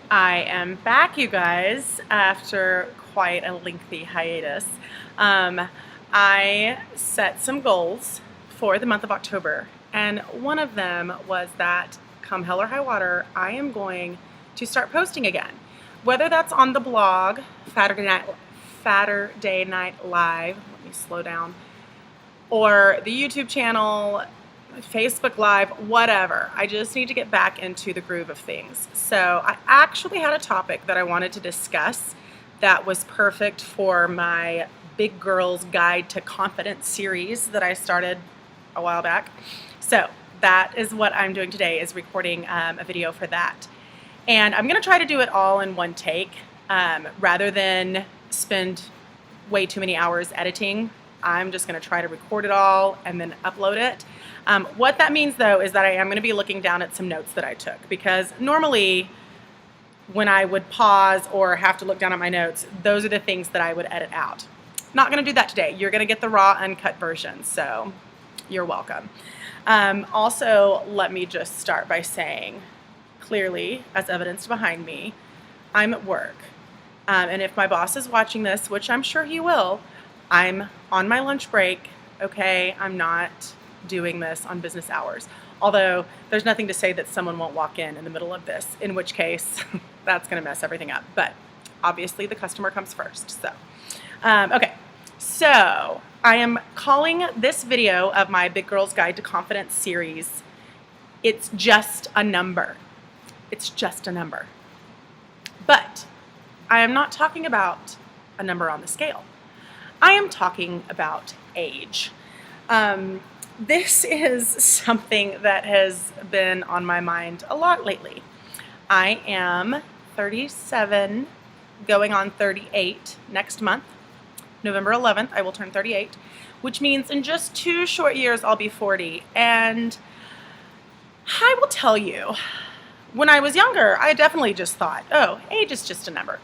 I am back, you guys, after quite a lengthy hiatus. I set some goals for the month of October, and one of them was that come hell or high water, I am going to start posting again. Whether that's on the blog, Saturday Night Live, let me slow down, or the YouTube channel, Facebook Live, whatever. I just need to get back into the groove of things. So I actually had a topic that I wanted to discuss that was perfect for my Big Girls Guide to Confidence series that I started a while back. So that is what I'm doing today, is recording a video for that. And I'm going to try to do it all in one take rather than spend way too many hours editing. I'm just going to try to record it all and then upload it. What that means, though, is that I am going to be looking down at some notes that I took, because normally when I would pause or have to look down at my notes, those are the things that I would edit out. Not going to do that today. You're going to get the raw, uncut version, so you're welcome. Also, let me just start by saying, clearly, as evidenced behind me, I'm at work. And if my boss is watching this, which I'm sure he will, I'm on my lunch break, okay? I'm not doing this on business hours. Although there's nothing to say that someone won't walk in the middle of this, in which case that's going to mess everything up. But obviously the customer comes first. So, okay. So I am calling this video of my Big Girls Guide to Confidence series, It's Just a Number. It's just a number. But I am not talking about a number on the scale. I am talking about age. This is something that has been on my mind a lot lately. I am 37, going on 38 next month. November 11th, I will turn 38, which means in just 2 short years, I'll be 40. And I will tell you, when I was younger, I definitely just thought, oh, age is just a number.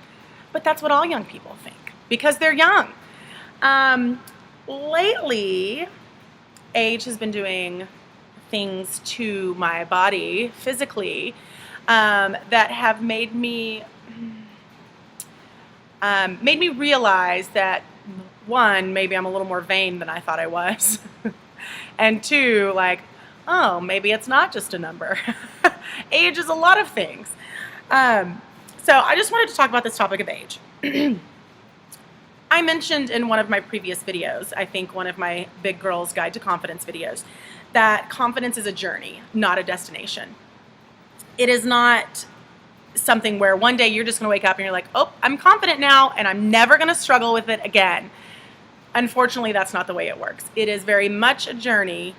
But that's what all young people think, because they're young. Lately, age has been doing things to my body physically that have made me realize that, one, maybe I'm a little more vain than I thought I was, and two, like, oh, maybe it's not just a number. Age is a lot of things. So I just wanted to talk about this topic of age. I mentioned in one of my previous videos, I think one of my Big Girls Guide to Confidence videos, that confidence is a journey, not a destination. It is not something where one day you're just going to wake up and you're like, oh, I'm confident now and I'm never going to struggle with it again. Unfortunately, that's not the way it works. It is very much a journey,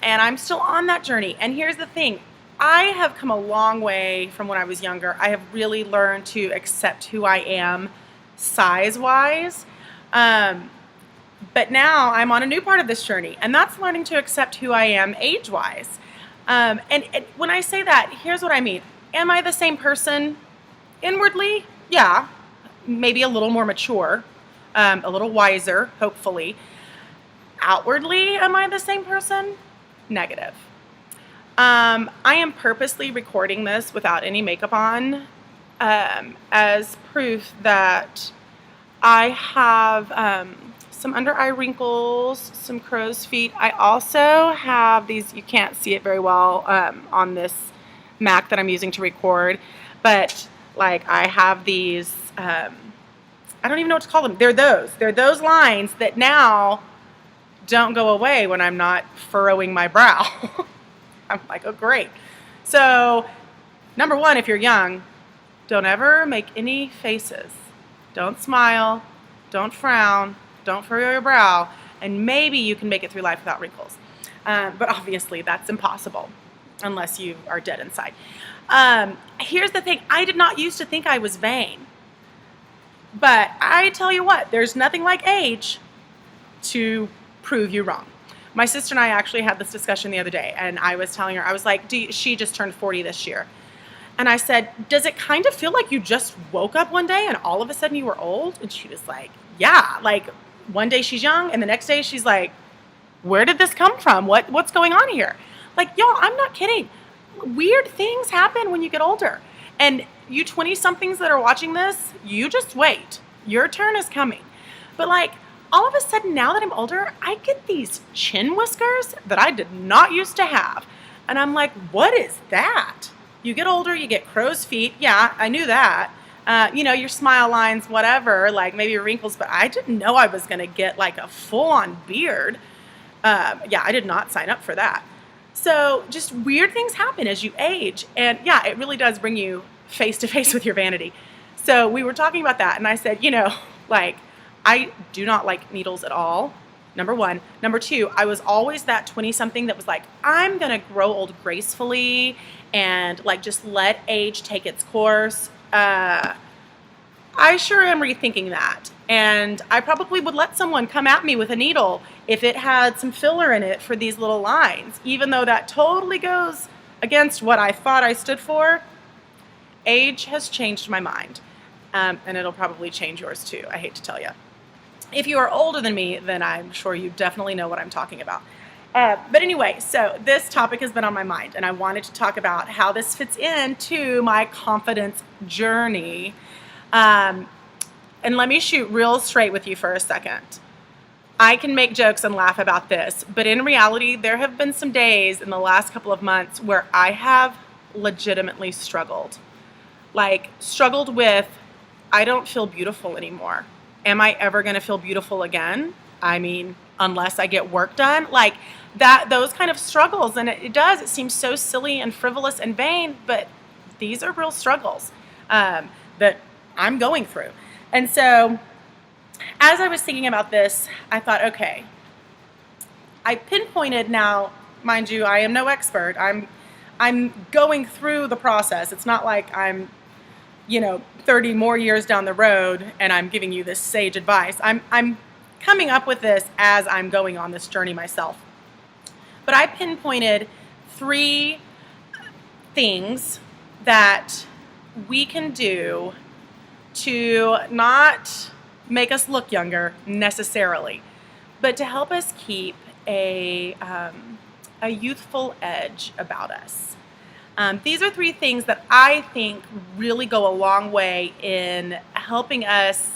and I'm still on that journey. And here's the thing. I have come a long way from when I was younger. I have really learned to accept who I am size-wise. But now I'm on a new part of this journey, and that's learning to accept who I am age-wise. And when I say that, here's what I mean. Am I the same person inwardly? Yeah, maybe a little more mature, a little wiser, hopefully. Outwardly, am I the same person? Negative. I am purposely recording this without any makeup on, as proof that I have some under eye wrinkles, some crow's feet. I also have these, you can't see it very well on this Mac that I'm using to record, but like I have these, I don't even know what to call them. They're those lines that now don't go away when I'm not furrowing my brow. I'm like, oh, great. So, number one, if you're young, don't ever make any faces. Don't smile, don't frown, don't furrow your brow, and maybe you can make it through life without wrinkles. But obviously, that's impossible unless you are dead inside. Here's the thing. I did not used to think I was vain. But I tell you what, there's nothing like age to prove you wrong. My sister and I actually had this discussion the other day, and I was telling her, I was like, she just turned 40 this year. And I said, does it kind of feel like you just woke up one day and all of a sudden you were old? And she was like, yeah, like one day she's young and the next day she's like, where did this come from? What's going on here? Like, y'all, I'm not kidding. Weird things happen when you get older. And you 20 somethings that are watching this, you just wait. Your turn is coming. But like, all of a sudden, now that I'm older, I get these chin whiskers that I did not used to have. And I'm like, what is that? You get older, you get crow's feet. Yeah, I knew that. Your smile lines, whatever, like maybe wrinkles, but I didn't know I was going to get like a full-on beard. Yeah, I did not sign up for that. So just weird things happen as you age. And yeah, it really does bring you face to face with your vanity. So we were talking about that, and I said, like, I do not like needles at all. Number one. Number two, I was always that 20-something that was like, I'm going to grow old gracefully and like just let age take its course. I sure am rethinking that. And I probably would let someone come at me with a needle if it had some filler in it for these little lines, even though that totally goes against what I thought I stood for. Age has changed my mind. And it'll probably change yours too, I hate to tell you. If you are older than me, then I'm sure you definitely know what I'm talking about. But anyway, so this topic has been on my mind, and I wanted to talk about how this fits into my confidence journey. And let me shoot real straight with you for a second. I can make jokes and laugh about this, but in reality, there have been some days in the last couple of months where I have legitimately struggled. Like, struggled with, I don't feel beautiful anymore. Am I ever going to feel beautiful again? I mean, unless I get work done, like that, those kind of struggles. And it seems so silly and frivolous and vain, but these are real struggles that I'm going through. And so as I was thinking about this, I thought, okay, I pinpointed now, mind you, I am no expert. I'm going through the process. It's not like I'm 30 more years down the road and I'm giving you this sage advice. I'm coming up with this as I'm going on this journey myself. But I pinpointed 3 things that we can do to not make us look younger necessarily, but to help us keep a youthful edge about us. These are 3 things that I think really go a long way in helping us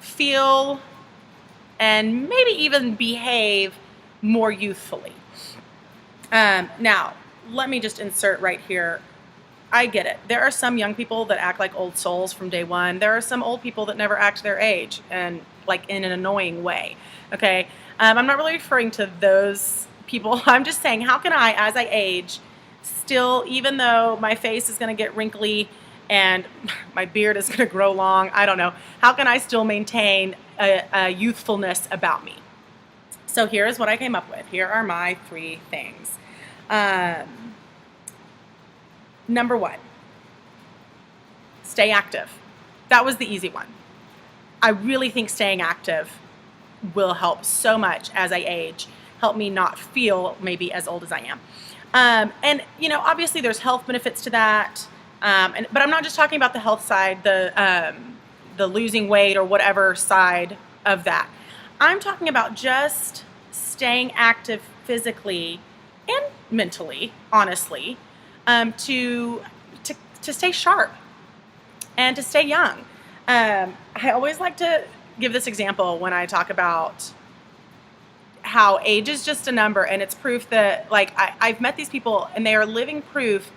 feel and maybe even behave more youthfully. Now, let me just insert right here. I get it. There are some young people that act like old souls from day one. There are some old people that never act their age, and like in an annoying way. Okay? I'm not really referring to those people. I'm just saying, how can I, as I age, still, even though my face is going to get wrinkly and my beard is going to grow long, I don't know, how can I still maintain a youthfulness about me? So here's what I came up with. Here are my 3 things. Number 1, stay active. That was the easy one. I really think staying active will help so much as I age, help me not feel maybe as old as I am. And obviously there's health benefits to that. But I'm not just talking about the health side, the losing weight or whatever side of that. I'm talking about just staying active physically and mentally, honestly, to stay sharp and to stay young. I always like to give this example when I talk about how age is just a number, and it's proof that, like, I've met these people and they are living proof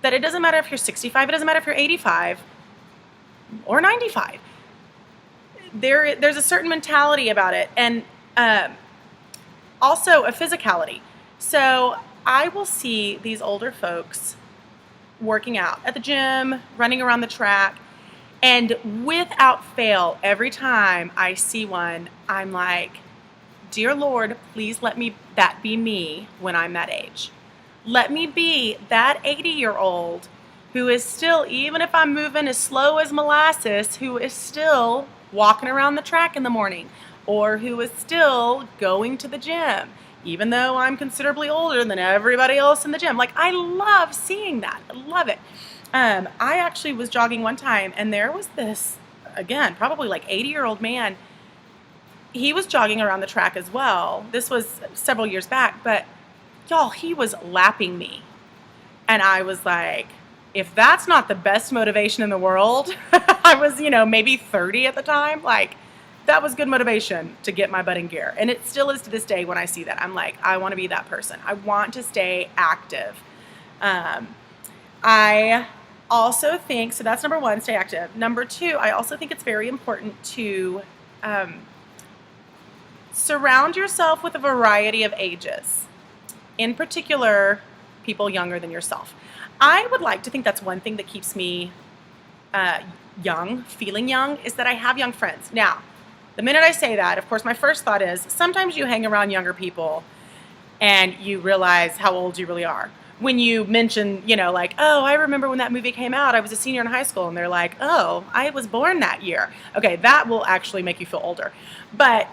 that it doesn't matter if you're 65, it doesn't matter if you're 85 or 95. There's a certain mentality about it, and also a physicality. So I will see these older folks working out at the gym, running around the track, and without fail, every time I see one, I'm like, dear Lord, please let that be me when I'm that age. Let me be that 80-year-old who is still, even if I'm moving as slow as molasses, who is still walking around the track in the morning, or who is still going to the gym, even though I'm considerably older than everybody else in the gym. Like, I love seeing that. I love it. I actually was jogging one time, and there was this, again, probably like 80-year-old man. He was jogging around the track as well. This was several years back, but y'all, he was lapping me. And I was like, if that's not the best motivation in the world, I was, maybe 30 at the time, like, that was good motivation to get my butt in gear. And it still is to this day when I see that. I'm like, I want to be that person. I want to stay active. I also think, so that's number one, stay active. Number two, I also think it's very important to surround yourself with a variety of ages. In particular, people younger than yourself. I would like to think that's one thing that keeps me young, feeling young, is that I have young friends. Now, the minute I say that, of course, my first thought is sometimes you hang around younger people and you realize how old you really are. When you mention, like, oh, I remember when that movie came out, I was a senior in high school, and they're like, oh, I was born that year. Okay, that will actually make you feel older. But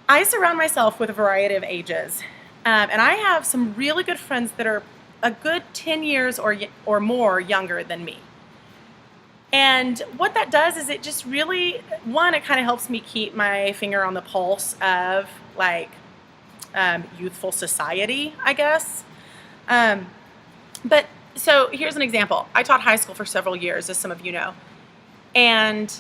I surround myself with a variety of ages. And I have some really good friends that are a good 10 years or more younger than me. And what that does is it just really, one, it kind of helps me keep my finger on the pulse of like youthful society, I guess. But so here's an example. I taught high school for several years, as some of you know. And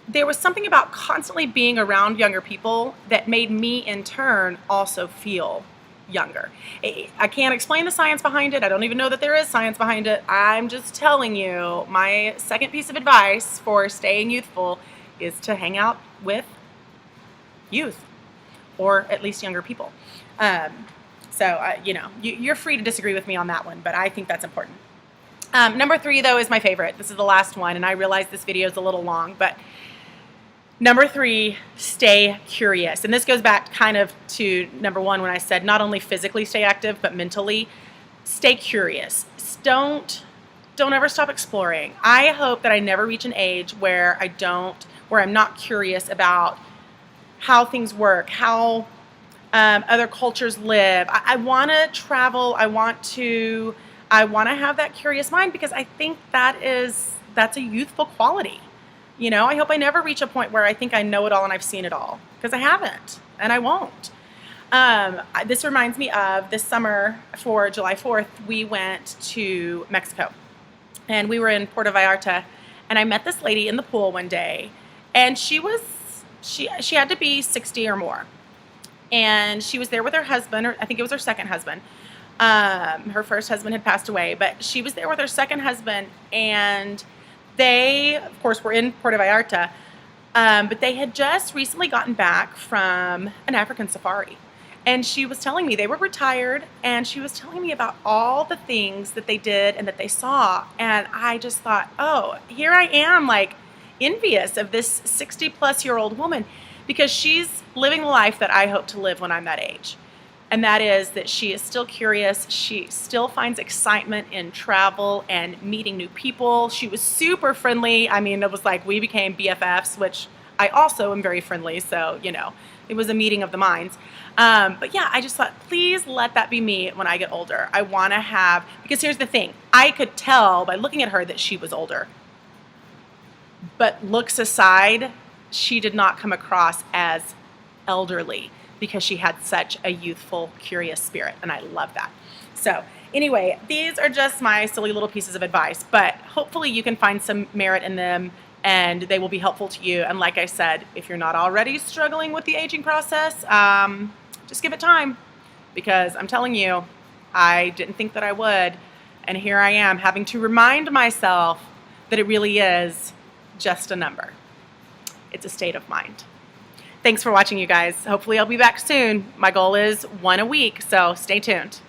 there was something about constantly being around younger people that made me in turn also feel younger. I can't explain the science behind it. I don't even know that there is science behind it. I'm just telling you, my second piece of advice for staying youthful is to hang out with youth, or at least younger people. You're free to disagree with me on that one, but I think that's important. Number three, though, is my favorite. This is the last one, and I realize this video is a little long, but number three, stay curious. And this goes back kind of to number one when I said not only physically stay active, but mentally stay curious. Don't ever stop exploring. I hope that I never reach an age where I'm not curious about how things work, how other cultures live. I want to travel. I want to have that curious mind, because I think that's a youthful quality. I hope I never reach a point where I think I know it all and I've seen it all, because I haven't, and I won't. This reminds me of this summer for July 4th, we went to Mexico, and we were in Puerto Vallarta, and I met this lady in the pool one day, and she had to be 60 or more, and she was there with her husband, or I think it was her second husband. Her first husband had passed away, but she was there with her second husband, and they, of course, were in Puerto Vallarta, but they had just recently gotten back from an African safari. And she was telling me, they were retired, and she was telling me about all the things that they did and that they saw. And I just thought, oh, here I am, like, envious of this 60-plus-year-old woman, because she's living the life that I hope to live when I'm that age. And that is that she is still curious. She still finds excitement in travel and meeting new people. She was super friendly. I mean, it was like we became BFFs, which I also am very friendly. So, it was a meeting of the minds. But yeah, I just thought, please let that be me when I get older. I want to have, because here's the thing. I could tell by looking at her that she was older. But looks aside, she did not come across as elderly, because she had such a youthful, curious spirit, and I love that. So anyway, these are just my silly little pieces of advice, but hopefully you can find some merit in them, and they will be helpful to you. And like I said, if you're not already struggling with the aging process, just give it time, because I'm telling you, I didn't think that I would, and here I am having to remind myself that it really is just a number. It's a state of mind. Thanks for watching, you guys. Hopefully I'll be back soon. My goal is one a week, so stay tuned.